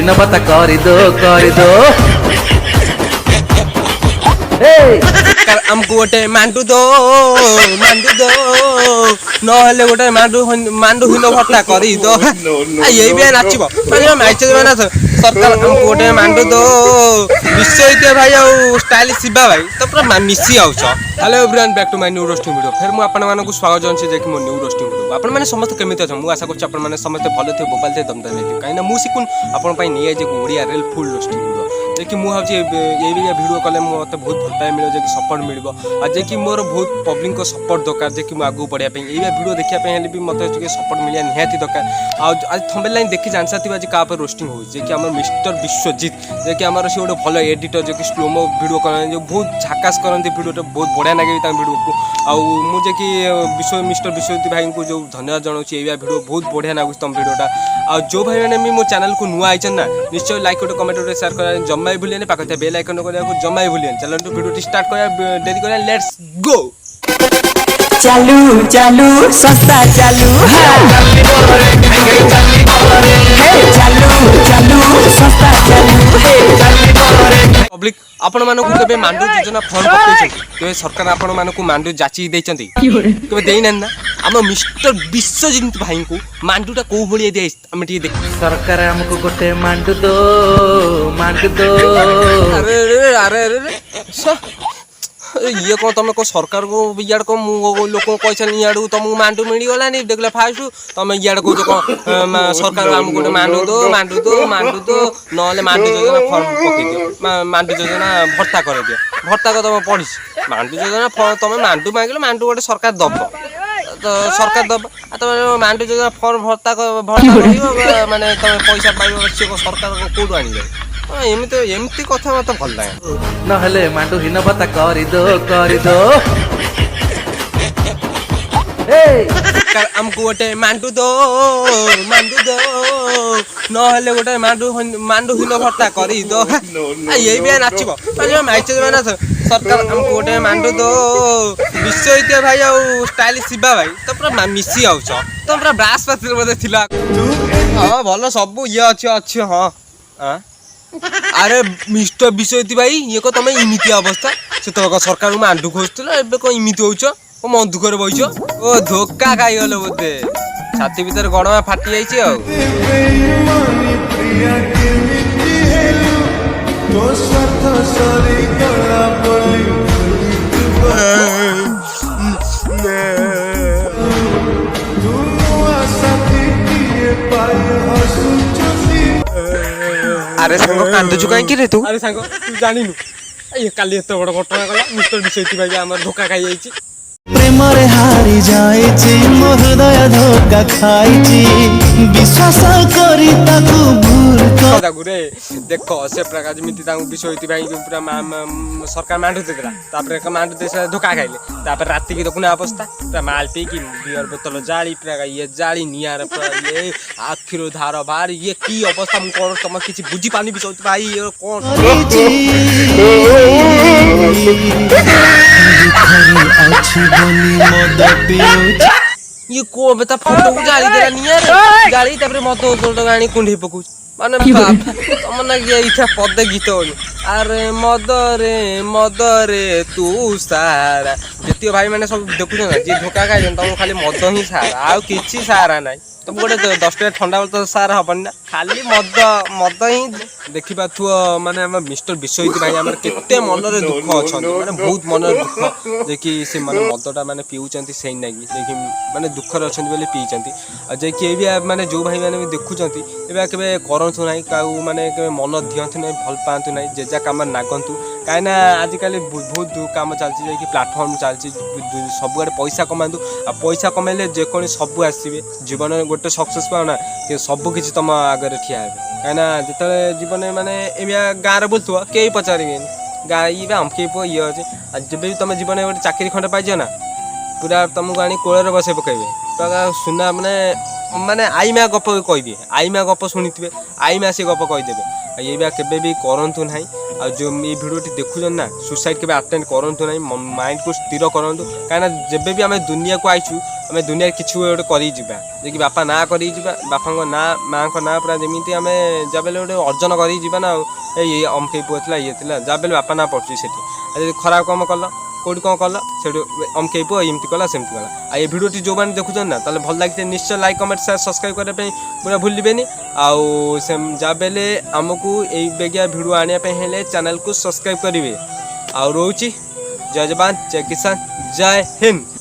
ହୀନବତା କରିଦो ଆମକୁ ଗୋଟେ ମାଣ୍ଡୁ ଦୋ ନହେଲେ ଗୋଟେ ମାଣ୍ଡୁ ହୀନ ଭତ୍ତା କରିଦୋ ଏଇ ବି ନାଚିବ ସରକାର ଆମକୁ ଗୋଟେ ମାଣ୍ଡୁ ଦୋ ବିଶ୍ୱ ଭାଇ ଆଉ ଷ୍ଟାଇଲିଶ ଶିବା ଭାଇ ତ ପୁରା ମିଶି ଯାଉଛ। Hello everyone back to my new roasting video ଫେର୍ ମୁଁ ଆପଣମାନଙ୍କୁ ସ୍ୱାଗତ ଜଣାଉଛି ଯେ କି ମୋ ନ୍ୟୁ ରୋଷ୍ଟିଂ ଭିଡ଼ିଓ ଆପଣମାନେ ସମସ୍ତେ କେମିତି ଅଛନ୍ତି ମୁଁ ଆଶା କରୁଛି ଆପଣମାନେ ସମସ୍ତେ ଭଲ ଥିବେ ବୋବାଲ ଥିବେ ଦମଦାର ହେଇଥିବେ କାହିଁକିନା ମୁଁ ଶିଖୁନି ଆପଣ ପାଇଁ ନେଇଯାଇଛି ଓଡ଼ିଆ ରିଲ୍ ଫୁଲ୍ ରୋଷ୍ଟିଂ ଭିଡ଼ିଓ ଯେ କି ମୁଁ ଭାବୁଛି ଏଇ ଭିଡ଼ିଓ କଲେ ମୋତେ ବହୁତ ଭଲ ପାଇବା ମିଳିବ ଯେ କି ସପୋର୍ଟ ମିଳିବ ଆଉ ଯେ କି ମୋର ବହୁତ ପବ୍ଲିକଙ୍କ ସପୋର୍ଟ ଦରକାର ଯେ କି ମୁଁ ଆଗକୁ ବଢ଼ିବା ପାଇଁ ଏଇ ଭିଡ଼ିଓ ଦେଖିବା ପାଇଁ ହେଲେ ବି ମୋତେ ଟିକେ ସପୋର୍ଟ ମିଳିବା ନିହାତି ଦରକାର। ଆଉ ଆଜି ଥମ୍ବନେଲ୍ ଲାଇନ୍ ଦେଖି ଜାଣିସାରିଥିବା ଆଜି କାହା ଉପରେ ରୋଷ୍ଟିଂ ହେଉଛି ଯେ କି ଆମର ମିଷ୍ଟର ବିଶ୍ୱଜିତ ଯେ କି ଆମର ସେ ଗୋଟେ ଭଲ ଏଡ଼ିଟର ଯେ କି ସ୍ଲୋମୋ ଭିଡ଼ିଓ କରନ୍ତି ଯେ ବହୁତ ଝାକାସ କରନ୍ତି ଭିଡ଼ିଓଟା ବହୁତ ବଢ଼ିଆ ଲାଗେ ତାଙ୍କ ଭିଡ଼ିଓକୁ ଆଉ ମୁଁ ଯେ କି ମିଷ୍ଟର ବିଶ୍ୱଜିତ ଭାଇଙ୍କୁ ଯେଉଁ ଧନ୍ୟବାଦ ଜଣାଉଛି ଏଇ ଭିଡ଼ିଓ ବହୁତ ବଢ଼ିଆ ଲାଗୁଛି ତମ ଭିଡ଼ିଓଟା। ଆଉ ଯେଉଁ ଭାଇମାନେ ବି ମୋ ଚ୍ୟାନେଲକୁ ନୂଆ ଆଇଛନ୍ତି ନା ନିଶ୍ଚୟ ଲାଇକ୍ ଗୋଟେ କମେଣ୍ଟ ଗୋଟେ ସେୟାର କରିବା ଜମା ବି ଭୁଲିବେନି ପାଖରେ ଥିବା ବେଲ୍ ଆଇକନ୍ କରିବାକୁ ଜମା ବି ଭୁଲିବେନି। ଚାଲନ୍ତୁ ଭିଡ଼ିଓଟି ଷ୍ଟାର୍ଟ କରିବା ଡେରି କରିବା ଲେଟ୍ସ ଗୋ। चालू चालू सस्ता चालू चालू चालू सस्ता चालू पब्लिक आपण मानकु केबे मांडू योजना फॉर्म पकाइछन केबे सरकार आपण मानकु मांडू जाची दैछन्ती केबे देइनन ना हम मिस्टर विश्वजित भाई को मांडूटा को भलिया दे हम टी देख सरकार हमको गोटे मांडू दो अरे अरे अरे ये कौन तुम को सरकार को इाड़ को लोक कैसा इाड़ू तुमको मांडू मिलगलानी देखले फास्ट तुम इाड़ कौच कौन सरकार आमको गोटे मांडू दो नहले मांडू योजना फर्म पकई दियो मांडू योजना भत्ता कर दियो भत्ता को तुम पढ़ी मांडू योजना तुम मांडू मांगे मांडू गोटे सरकार दब तो सरकार दब तुम मांडू योजना फर्म भत्ता माने तुम पैसा पाइब सरकार कौटू आनी एमती कथा मत भल लगे नहले मांडू हীনবতা କରିदो हमको गोटे मांडू दो नहले गोटे मांडू हীन भत्ता କରିदो यही भी नाचिब सरकार हमको गोटे मांडू दो विश्व भाई और स्टाइलिश शिवा भाई तो पूरा मिसी जाऊछ तो पूरा ब्रास पात्र बोधे थिला हाँ भल सब ये अच्छी हाँ अरे मिस्टर विश्वजित भाई ये को तुम इमिति अवस्था से तो सरकार मांडू खोजुल ए कौन इमिति होच मन दुखर बहीच ओ धोखा खाईगल बोधे छाती भीतर गणमा फाटी जाइए अरे सांग कांदुचु कहीं रे तू अरे सांग तू जानिनु ये काली एत बड़ घटना गला मिस्टर विश्वजित भाई हमर धोखा खाई जाईची प्रेम रे हारी जाएची मोर हृदय धोखा खाईची विश्वास करी ताकू भूल को रे देखो से प्रकार जमिति ताऊ विश्वजित भाई पूरा सरकार मांडू देला तापर मांडू दे धोखा खाइले तापर राति की देखुना अवस्था पूरा माल पी की बियर बोतल जाली पूरा ये जाली नियार पूरा ये आखिरो धार बाहर ये की अवस्था मु कोन तुम किछि बुझी पानी विश्वजित भाई ये कोन ये को बता फोटो को जाली देला नियार जाली तापर मत तो गाणी कुंढे पकु माने तुम ना ये इच्छा पद गीत अरे मदरे तू सारा जितियो भाई मैंने सब देखुछ ना जी धोखा खाई तुम खाली मद ही सारा आउ किछि सारा नाई तुम गोटे 10 टका ठंडा बोल तो सारा हबन ना खाली मद ही देखि पाथुओ माने हम मिस्टर विश्वजित भाई हमर केते मन रे दुख अछन माने बहुत मन रे दुख जे कि से माने मदटा माने पिउचंती सेही नागी देखि माने दुख रे अछन बोले पिचंती आ जे कि भी माने जो भाई माने भी देखुचंती एबा केबे करंतु नाही काउ माने केबे मन दियंतु नाही भल पांतु नाही जेजा काम नागंतु काइना आजिकल बहुत काम चलछि जे कि प्लेटफॉर्म चलछि सब आड़े पैसा कमांतु आ पैसा कमाइले जे कोनी सब आसीबे जीवन गोटे सक्सेस पाओ ना कि सब किछि तुम आगे ठिया हेबे काइना जते जीवन माने एमिया गाँव रे बोलथुवा केही पचारिबेनी गाई बे हम के पो ये अछि जब भी तुम जीवन गोटे चाकरी खंड पाइछ ना पूरा तुमको आनी कोଳରେ बसे पकेबे पूरा सुना माने माने आईमा गप कहबे आईमा गप सुनिथिबे आईमा से गप कहि देबे ये भी केबे भी करंतु नहीं आ जो ये वीडियोटी देखुन ना सुसाइड के अटेंड करंतु नहीं माइंड को स्थिर करंतु कहीं जब भी आम दुनिया को आईचु आम दुनिया किसी गोटे कर जे बापा ना कर बापा ना माँ को ना पूरा जमी आम जब गोटे अर्जन कर ना ये अमके पुआ था ये जब बापा ना पड़ुଛି से खराब कम कल कौटी कौन कल से अमके पुआ एमती कला सेमती कला आ ये भिडियोटी जो मैंने देखुन ना ताले भल लगे निश्चय लाइक कमेंट शेयर सब्सक्राइब करने पूरा भूलिबेनी आउ से जब बेले आमको यही बेगिया भिडियो आने हेले चैनल को सब्सक्राइब करेंगे आउ रोची जय जवान जय किसान जय हिंद।